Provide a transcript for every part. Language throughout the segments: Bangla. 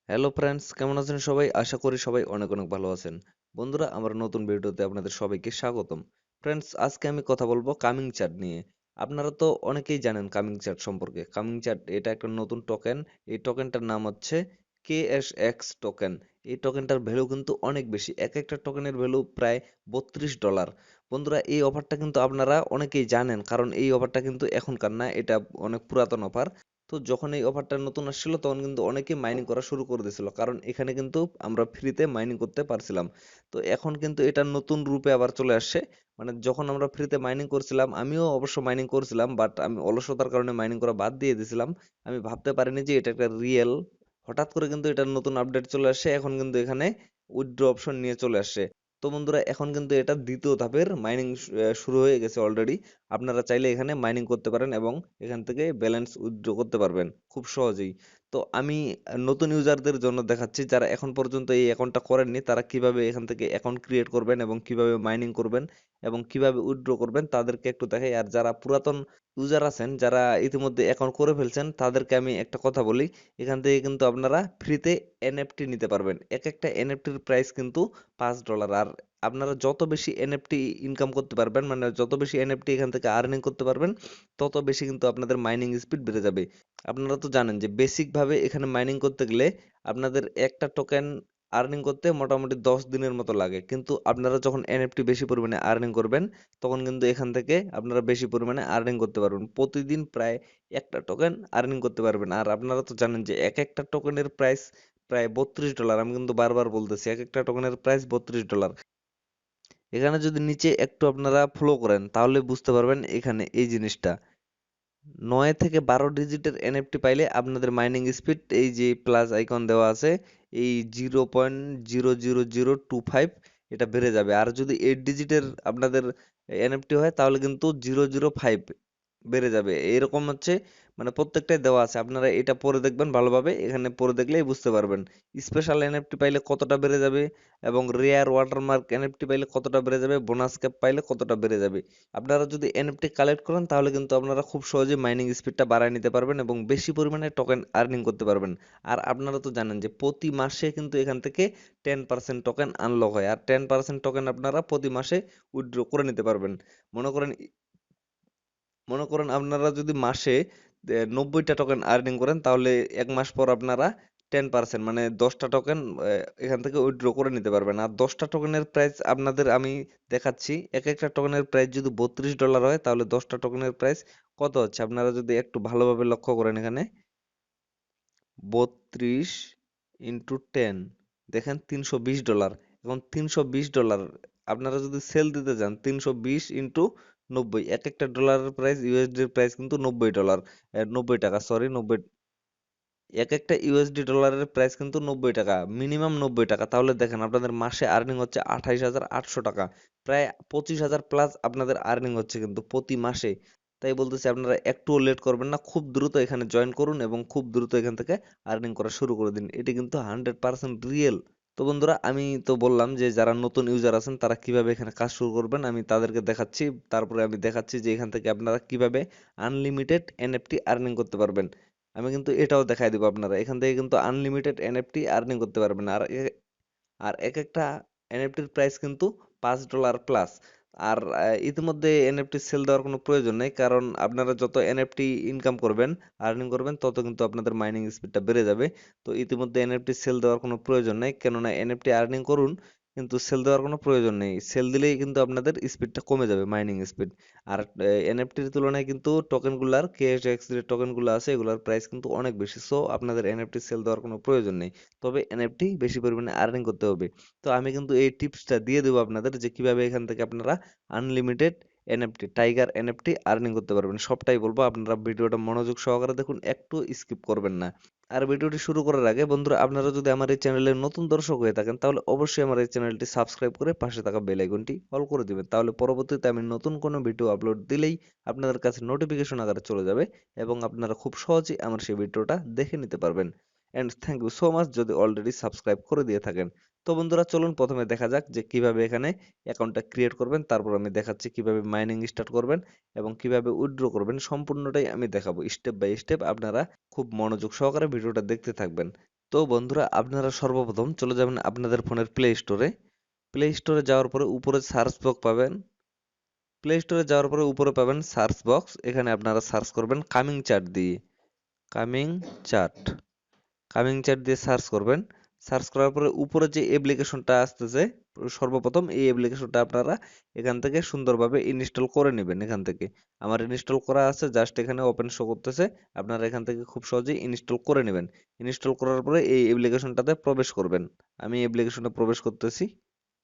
হ্যালো ফ্রেন্ডস, কেমন আছেন সবাই? আশা করি সবাই অনেক অনেক ভালো আছেন। বন্ধুরা, আমার নতুন ভিডিওতে আপনাদের সবাইকে স্বাগতম। ফ্রেন্ডস, আজকে আমি কথা বলবো কামিং চার্ট নিয়ে। আপনারা তো অনেকেই জানেন কামিং চার্ট সম্পর্কে। কামিং চার্ট এটা একটা নতুন টোকেন। এই টোকেনটার নাম হচ্ছে KSX টোকেন। এই টোকেনটার ভ্যালু কিন্তু অনেক বেশি। এক একটা টোকেনের ভ্যালু প্রায় $32। বন্ধুরা, এই অফারটা কিন্তু আপনারা অনেকেই জানেন, কারণ এই অফারটা কিন্তু এখনকার না, এটা অনেক পুরাতন অফার। তো যখন এই অফারটা নতুন আসছিল তখন কিন্তু অনেকে মাইনিং করা শুরু করে দিয়েছিল, কারণ এখানে কিন্তু আমরা ফ্রিতে মাইনিং করতে পারছিলাম। তো এখন কিন্তু এটা নতুন রূপে আবার চলে আসছে। মানে যখন আমরা ফ্রিতে মাইনিং করছিলাম, আমিও অবশ্য মাইনিং করছিলাম, বাট আমি অলসতার কারণে মাইনিং করা বাদ দিয়ে দিয়েছিলাম। আমি ভাবতে পারিনি যে এটা একটা রিয়েল। হঠাৎ করে কিন্তু এটার নতুন আপডেট চলে আসছে, এখন কিন্তু এখানে উইথড্র অপশন নিয়ে চলে আসছে। তো বন্ধুরা, এখন কিন্তু এটা দ্বিতীয় ধাপের মাইনিং শুরু হয়ে গেছে অলরেডি। আপনারা চাইলে এখানে মাইনিং করতে পারেন এবং এখান থেকে ব্যালেন্স উইথড্র করতে পারবেন খুব সহজেই। তো আমি নতুন ইউজারদের জন্য দেখাচ্ছি, যারা এখন পর্যন্ত এই অ্যাকাউন্টটা করেননি, তারা কিভাবে এখান থেকে অ্যাকাউন্ট ক্রিয়েট করবেন এবং কিভাবে মাইনিং করবেন এবং কিভাবে উইথড্র করবেন তাদেরকে একটু দেখাই। আর যারা পুরাতন ইউজার আছেন, যারা ইতিমধ্যে অ্যাকাউন্ট করে ফেলছেন, তাদেরকে আমি একটা কথা বলি। এখান থেকে কিন্তু আপনারা ফ্রিতে এনএফটি নিতে পারবেন। এক একটা এনএফটির প্রাইস কিন্তু $5। আর আপনারা যত বেশি এনএফটি ইনকাম করতে পারবেন, মানে যত বেশি এনএফটি এখান থেকে আর্নিং করতে পারবেন, তত বেশি কিন্তু আপনাদের মাইনিং স্পিড বেড়ে যাবে। আপনারা তো জানেন যে বেসিক ভাবে এখানে মাইনিং করতে গেলে আপনাদের একটা টোকেন আর্নিং করতে মোটামুটি 10 দিনের মতো লাগে, কিন্তু আপনারা যখন এনএফটি বেশি পরিমাণে আর্নিং করবেন, তখন কিন্তু এখান থেকে আপনারা বেশি পরিমাণে আর্নিং করতে পারবেন। প্রতিদিন প্রায় একটা টোকেন আর্নিং করতে পারবেন। আর আপনারা তো জানেন যে এক একটা টোকেনের প্রাইস প্রায় $32। আমি কিন্তু বারবার বলতেছি, এক একটা টোকেনের প্রাইস $32। এখানে যদি নিচে একটু আপনারা ফলো করেন তাহলে বুঝতে পারবেন এখানে এই জিনিসটা। 9 থেকে 12 ডিজিটের এনএফটি পাইলে আপনাদের মাইনিং স্পিড, এই যে প্লাস আইকন দেওয়া আছে, এই 0.00025 এটা বেড়ে যাবে। আর যদি 8 ডিজিটের আপনাদের এনএফটি হয় তাহলে কিন্তু 005 বেড়ে যাবে। এরকম হচ্ছে, মানে প্রত্যেকটাই দেওয়া আছে। আপনারা এটা পড়ে দেখবেন ভালোভাবে, এখানে পড়ে দেখলেই বুঝতে পারবেন স্পেশাল এনএফটি পাইলে কতটা বেড়ে যাবে এবং রেয়ার ওয়াটারমার্ক এনএফটি পাইলে কতটা বেড়ে যাবে, বোনাস ক্যাপ পাইলে কতটা বেড়ে যাবে। আপনারা যদি এনএফটি কালেক্ট করেন তাহলে কিন্তু আপনারা খুব সহজে মাইনিং স্পিডটা বাড়ায় নিতে পারবেন এবং বেশি পরিমাণে টোকেন আর্নিং করতে পারবেন। আর আপনারা তো জানেন যে প্রতি মাসে কিন্তু এখান থেকে 10% টোকেন আনলক হয়, আর 10% টোকেন আপনারা প্রতি মাসে উইথড্র করে নিতে পারবেন। মনে করেন মনে করেন আপনারা যদি মাসে 90টা টোকেন আর্নিং করেন, তাহলে এক মাস পর আপনারা 10% মানে 10টা টোকেন এখান থেকে উইথড্র করে নিতে পারবেন। আর 10টা টোকেনের প্রাইস আপনাদের আমি দেখাচ্ছি। এক একটা টোকেনের প্রাইস যদি $32 হয়, তাহলে 10টা টোকেনের প্রাইস কত হচ্ছে আপনারা যদি একটু ভালোভাবে লক্ষ্য করেন। এখানে 32 ইন্টু 10, দেখেন $320। এখন $320 আপনারা যদি সেল দিতে যান, 320 ইন্টু 90, এক একটা ডলারের প্রাইস, ইউএসডির প্রাইস কিন্তু $90, 90 টাকা, সরি 90। এক একটা ইউএসডি ডলারের প্রাইস কিন্তু $90, মিনিমাম $90। তাহলে দেখেন আপনাদের মাসে আর্নিং হচ্ছে 28,800 টাকা। প্রায় 25,000 প্লাস আপনাদের আর্নিং হচ্ছে কিন্তু প্রতি মাসে। তাই বলতেছি, আপনারা একটুও লেট করবেন না, খুব দ্রুত এখানে জয়েন করুন এবং খুব দ্রুত এখান থেকে আর্নিং করা শুরু করে দিন। এটি কিন্তু 100% রিয়েল। তো বন্ধুরা, আমি তো বললাম যে যারা নতুন ইউজার আছেন তারা কিভাবে এখানে কাজ শুরু করবেন আমি তাদেরকে দেখাচ্ছি। তারপরে আমি দেখাচ্ছি যে এখান থেকে আপনারা কিভাবে আনলিমিটেড এনএফটি আর্নিং করতে পারবেন। আমি কিন্তু এটাও দেখাই দিব। আপনারা এখান থেকে কিন্তু আনলিমিটেড এনএফটি আর্নিং করতে পারবেন। আর এক একটা এনএফটির প্রাইস কিন্তু $5 প্লাস। আর ইতিমধ্যে এনএফটি সেল দেওয়ার কোনো প্রয়োজন নেই, কারণ আপনারা যত এনএফটি ইনকাম করবেন, আর্নিং করবেন, তত কিন্তু আপনাদের মাইনিং স্পিডটা বেড়ে যাবে। তো ইতিমধ্যে এনএফটি সেল দেওয়ার কোনো প্রয়োজন নেই, কেননা এনএফটি আর্নিং করুন, কিন্তু সেল দেওয়ার কোনো প্রয়োজন নেই। সেল দিলেই কিন্তু আপনাদের স্পিডটা কমে যাবে, মাইনিং স্পিড। আর এনএফটির তুলনায় কিন্তু টোকেনগুলার, কেএসএক্স যে টোকেনগুলো আছে, এগুলোর প্রাইস কিন্তু অনেক বেশি। সো আপনাদের এনএফটি সেল দেওয়ার কোনো প্রয়োজন নেই, তবে এনএফটি বেশি পরিমাণে আর্নিং করতে হবে। তো আমি কিন্তু এই টিপসটা দিয়ে দেবো আপনাদের, যে কিভাবে এখান থেকে আপনারা unlimited NFT, tiger NFT earning করতে পারবেন। সবটাই বলবো, আপনারা ভিডিওটা মনোযোগ সহকারে দেখুন, একটু স্কিপ করবেন না। আর ভিডিওটি শুরু করার আগে বন্ধুরা, আপনারা যদি আমার এই চ্যানেলের নতুন দর্শক হয়ে থাকেন, তাহলে অবশ্যই আমার এই চ্যানেলটি সাবস্ক্রাইব করে পাশে থাকা বেল আইকনটি অল করে দিবেন। তাহলে পরবর্তীতে আমি নতুন কোনো ভিডিও আপলোড দিলেই আপনাদের কাছে নোটিফিকেশন আকারে চলে যাবে এবং আপনারা খুব সহজেই আমার সেই ভিডিওটা দেখে নিতে পারবেন। And thank you so much যদি অলরেডি সাবস্ক্রাইব করে দিয়ে থাকেন। তো বন্ধুরা, চলুন প্রথমে দেখা যাক যে কিভাবে এখানে অ্যাকাউন্টটা ক্রিয়েট করবেন। তারপর আমি দেখাচ্ছি কিভাবে মাইনিং স্টার্ট করবেন এবং কিভাবে উইথড্র করবেন। সম্পূর্ণটাই আমি দেখাবো স্টেপ বাই স্টেপ। আপনারা খুব মনোযোগ সহকারে ভিডিওটা দেখতে থাকবেন। তো বন্ধুরা, আপনারা সর্বপ্রথম চলে যাবেন আপনাদের ফোনের প্লে স্টোরে যাওয়ার পরে উপরে সার্চ বক্স পাবেন। প্লে স্টোরে যাওয়ার পরে উপরে পাবেন সার্চ বক্স, এখানে আপনারা সার্চ করবেন কামিং চার্ট দিয়ে। কামিং চার্ট কামিং চার্ট দিয়ে সার্চ করবেন। সার্চ করার পরে উপরে যে অ্যাপ্লিকেশনটা আসতেছে, সর্বপ্রথম এই অ্যাপ্লিকেশনটা আপনারা এখান থেকে সুন্দরভাবে ইনস্টল করে নেবেন। এখান থেকে আমার ইনস্টল করা আছে, জাস্ট এখানে ওপেন শো করতেছে। আপনারা এখান থেকে খুব সহজেই ইনস্টল করে নেবেন। ইনস্টল করার পরে এই অ্যাপ্লিকেশনটাতে প্রবেশ করবেন। আমি অ্যাপ্লিকেশনে প্রবেশ করতেছি।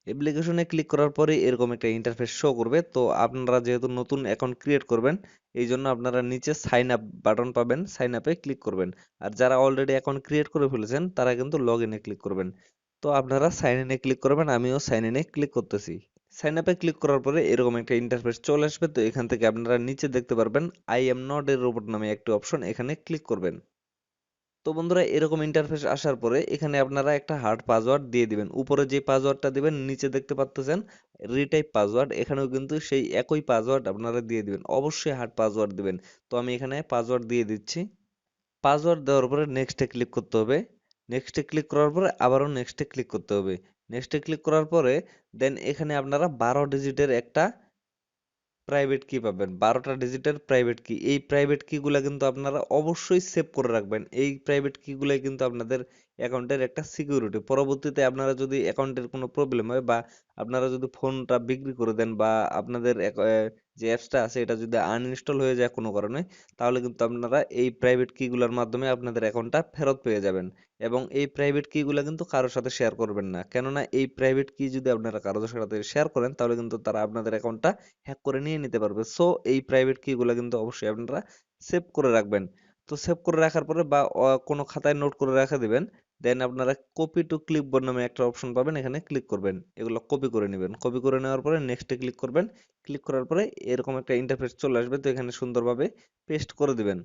অ্যাপ্লিকেশনে ক্লিক করার পরে এরকম একটা ইন্টারফেস শো করবে। তো আপনারা যেহেতু নতুন অ্যাকাউন্ট ক্রিয়েট করবেন, এই জন্য আপনারা নিচে সাইন আপ বাটন পাবেন, সাইন আপে ক্লিক করবেন। আর যারা অলরেডি অ্যাকাউন্ট ক্রিয়েট করে ফেলেছেন তারা কিন্তু লগ ইনে ক্লিক করবেন। তো আপনারা সাইন ইনে ক্লিক করবেন, আমিও সাইন ইনে ক্লিক করতেছি। সাইন আপে ক্লিক করার পরে এরকম একটা ইন্টারফেস চলে আসবে। তো এখান থেকে আপনারা নিচে দেখতে পারবেন I am not a robot নামে একটি অপশন, এখানে ক্লিক করবেন। তো বন্ধুরা, এরকম ইন্টারফেস আসার পরে এখানে আপনারা একটা হার্ড পাসওয়ার্ড দিয়ে দিবেন। উপরে যে পাসওয়ার্ডটা দিবেন নিচে দেখতে পাচ্ছেন রিটাইপ পাসওয়ার্ড, এখানেও কিন্তু সেই একই পাসওয়ার্ড আপনারা দিয়ে দিবেন। অবশ্যই হার্ড পাসওয়ার্ড দিবেন। তো আমি এখানে পাসওয়ার্ড দিয়ে দিচ্ছি। পাসওয়ার্ড দেওয়ার পরে নেক্সটে ক্লিক করতে হবে। নেক্সটে ক্লিক করার পরে আবারও নেক্সটে ক্লিক করতে হবে। নেক্সটে ক্লিক করার পরে দেন এখানে আপনারা 12 ডিজিটের একটা প্রাইভেট কি পাবেন, 12টা ডিজিটের প্রাইভেট কি। এই প্রাইভেট কি গুলা কিন্তু আপনারা অবশ্যই সেভ করে রাখবেন। এই প্রাইভেট কি গুলাই কিন্তু আপনাদের অ্যাকাউন্টের একটা সিকিউরিটি। পরবর্তীতে আপনারা যদি অ্যাকাউন্টের কোনো প্রবলেম হয়, বা আপনারা যদি ফোনটা বিক্রি করে দেন, বা আপনাদের যে অ্যাপসটা আছে এটা যদি আনইনস্টল হয়ে যায় কোনো কারণে, তাহলে কিন্তু আপনারা এই প্রাইভেট কি গুলার মাধ্যমে আপনাদের অ্যাকাউন্টটা ফেরত পেয়ে যাবেন। এবং এই প্রাইভেট কি গুলা কিন্তু কারোর সাথে শেয়ার করবেন না, কেননা এই প্রাইভেট কি যদি আপনারা কারোর সাথে শেয়ার করেন তাহলে কিন্তু তারা আপনাদের অ্যাকাউন্টটা হ্যাক করে নিয়ে নিতে পারবে। সো এই প্রাইভেট কি গুলা কিন্তু অবশ্যই আপনারা সেভ করে রাখবেন। তো সেভ করে রাখার পরে বা কোনো খাতায় নোট করে রাখা দিবেন। দেন আপনারা কপি টু ক্লিপবোর্ড নামে একটা অপশন পাবেন, এখানে ক্লিক করবেন। এগুলো কপি করে নেবেন। কপি করে নেওয়ার পরে নেক্সটে ক্লিক করবেন। ক্লিক করার পরে এরকম একটা ইন্টারফেস চলে আসবে। তো এখানে সুন্দরভাবে পেস্ট করে দিবেন।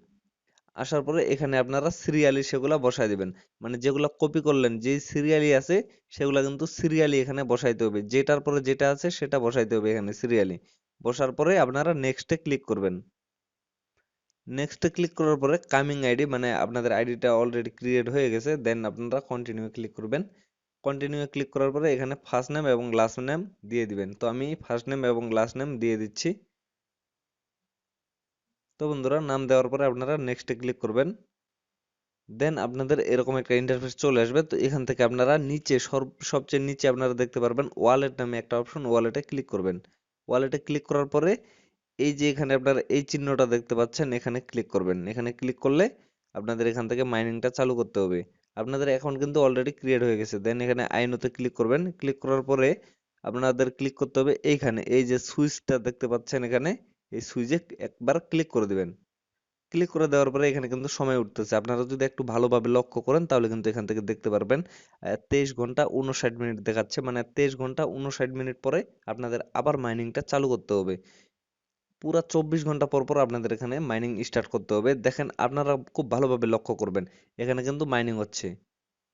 আসার পরে এখানে আপনারা সিরিয়ালি সেগুলা বসায় দিবেন। মানে যেগুলা কপি করলেন, যেই সিরিয়ালি আছে সেগুলা কিন্তু সিরিয়ালি এখানে বসাইতে হবে। যেটার পরে যেটা আছে সেটা বসাইতে হবে এখানে সিরিয়ালি। বসার পরে আপনারা নেক্সটে ক্লিক করবেন। নেক্সটে ক্লিক করার পরে কামিং আইডি, মানে আপনাদের আইডিটা অলরেডি ক্রিয়েট হয়ে গেছে, দেন আপনারা কন্টিনিউ ক্লিক করবেন। কন্টিনিউ ক্লিক করার পরে এখানে ফার্স্ট নেম এবং লাস্ট নেম দিয়ে দিবেন। তো আমি ফার্স্ট নেম এবং লাস্ট নেম দিয়ে দিচ্ছি। তো বন্ধুরা, নাম দেওয়ার পরে আপনারা নেক্সটে ক্লিক করবেন। দেন আপনাদের এরকম একটা ইন্টারফেস চলে আসবে। তো এখান থেকে আপনারা নিচে সবচেয়ে নিচে আপনারা দেখতে পারবেন ওয়ালেট নামে একটা অপশন, ওয়ালেটে ক্লিক করবেন। ওয়ালেটে ক্লিক করার পরে এই যে এখানে আপনারা এই চিহ্নটা দেখতে পাচ্ছেন, এখানে ক্লিক করবেন। এখানে ক্লিক করলে আপনাদের এখান থেকে মাইনিংটা চালু করতে হবে। আপনাদের অ্যাকাউন্ট কিন্তু অলরেডি ক্রিয়েট হয়ে গেছে। দেন এখানে আইনোতে ক্লিক করবেন। ক্লিক করার পরে আপনাদের ক্লিক করতে হবে এইখানে, এই যে সুইচটা দেখতে পাচ্ছেন এখানে, এই সুইচে একবার ক্লিক করে দিবেন। ক্লিক করে দেওয়ার পরে এখানে কিন্তু সময় উঠতেছে। আপনারা যদি একটু ভালোভাবে লক্ষ্য করেন তাহলে কিন্তু এখান থেকে দেখতে পারবেন 23 ঘন্টা 59 মিনিট দেখাচ্ছে। মানে 23 ঘন্টা 59 মিনিট পরে আপনাদের আবার মাইনিংটা চালু করতে হবে। পুরা 24 ঘন্টা পর পর আপনাদের এখানে মাইনিং স্টার্ট করতে হবে। দেখেন, আপনারা খুব ভালোভাবে লক্ষ্য করবেন, এখানে কিন্তু মাইনিং হচ্ছে।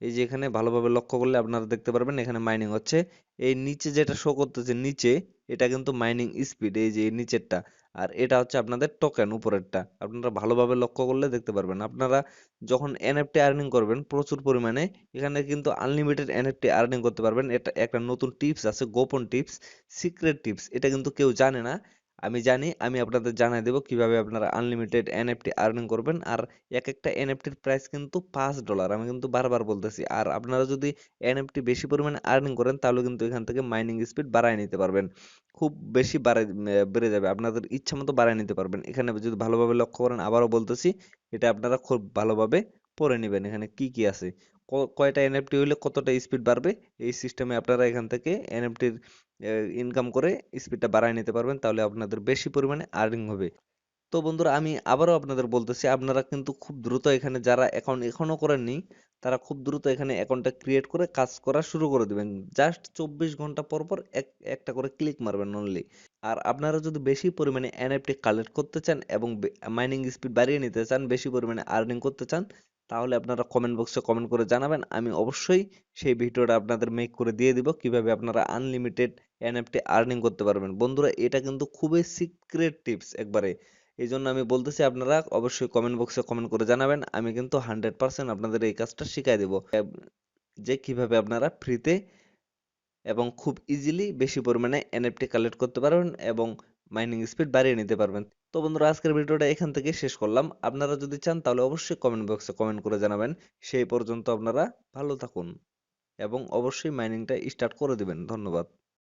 এই যে এখানে ভালোভাবে লক্ষ্য করলে আপনারা দেখতে পারবেন এখানে মাইনিং হচ্ছে। এই নিচে যেটা শো করতেছে নিচে, এটা কিন্তু মাইনিং স্পিড, এই যে এই নিচেরটা। আর এটা হচ্ছে আপনাদের টোকেন উপরেরটা। আপনারা ভালোভাবে লক্ষ্য করলে দেখতে পারবেন। আপনারা যখন এনএফটি আর্নিং করবেন প্রচুর পরিমাণে, এখানে কিন্তু আনলিমিটেড এনএফটি আর্নিং করতে পারবেন। এটা একটা নতুন টিপস আছে, গোপন টিপস, সিক্রেট টিপস। এটা কিন্তু কেউ জানে না, আমি জানি। আমি আপনাদের জানাই দেবো কিভাবে আপনারা আনলিমিটেড এনএফটি আর্নিং করবেন। আর এক একটা এনএফটির প্রাইস কিন্তু $5, আমি কিন্তু বারবার বলতেছি। আর আপনারা যদি এনএফটি বেশি পরিমাণে আর্নিং করেন তাহলে কিন্তু এখান থেকে মাইনিং স্পিড বাড়ায় নিতে পারবেন। খুব বেশি বেড়ে যাবে, আপনাদের ইচ্ছা মতো বাড়ায় নিতে পারবেন। এখানে যদি ভালোভাবে লক্ষ্য করেন, আবারও বলতেছি, এটা আপনারা খুব ভালোভাবে পড়ে নেবেন এখানে কি কি আছে, কয়টা এনএফটি হইলে কতটা স্পিড বাড়বে। এই সিস্টেমে আপনারা এখান থেকে এনএফটির ইনকাম করে স্পিডটা বাড়ায় নিতে পারবেন, তাহলে আপনাদের বেশি পরিমাণে আর্নিং হবে। তো বন্ধুরা, আমি আবারও আপনাদের বলতেছি, আপনারা কিন্তু খুব দ্রুত এখানে যারা অ্যাকাউন্ট এখনো করেননি, তারা খুব দ্রুত এখানে অ্যাকাউন্টটা ক্রিয়েট করে কাজ করা শুরু করে দিবেন। জাস্ট 24 ঘন্টা পর পর একটা করে ক্লিক মারবেন অনলি। আর আপনারা যদি বেশি পরিমাণে এনএফটি কালেক্ট করতে চান এবং মাইনিং স্পিড বাড়িয়ে নিতে চান, বেশি পরিমাণে আর্নিং করতে চান, তাহলে আপনারা কমেন্ট বক্সে কমেন্ট করে জানাবেন। আমি অবশ্যই সেই ভিডিওটা আপনাদের মেক করে দিয়ে দিব কিভাবে আপনারা আনলিমিটেড এনএফটি আর্নিং করতে পারবেন। বন্ধুরা, এটা কিন্তু খুবই সিক্রেট টিপস একবারে। এই জন্য আমি বলতেছি আপনারা অবশ্যই কমেন্ট বক্সে কমেন্ট করে জানাবেন, আমি কিন্তু 100% আপনাদের এই কাজটা শিখাই দেবো যে কিভাবে আপনারা ফ্রিতে এবং খুব ইজিলি বেশি পরিমাণে এনএফটি কালেক্ট করতে পারবেন এবং মাইনিং স্পিড বাড়িয়ে নিতে পারবেন। তো বন্ধুরা, আজকের ভিডিওটা এখান থেকে শেষ করলাম। আপনারা যদি চান তাহলে অবশ্যই কমেন্ট বক্সে কমেন্ট করে জানাবেন। সেই পর্যন্ত আপনারা ভালো থাকুন এবং অবশ্যই মাইনিংটা স্টার্ট করে দিবেন। ধন্যবাদ।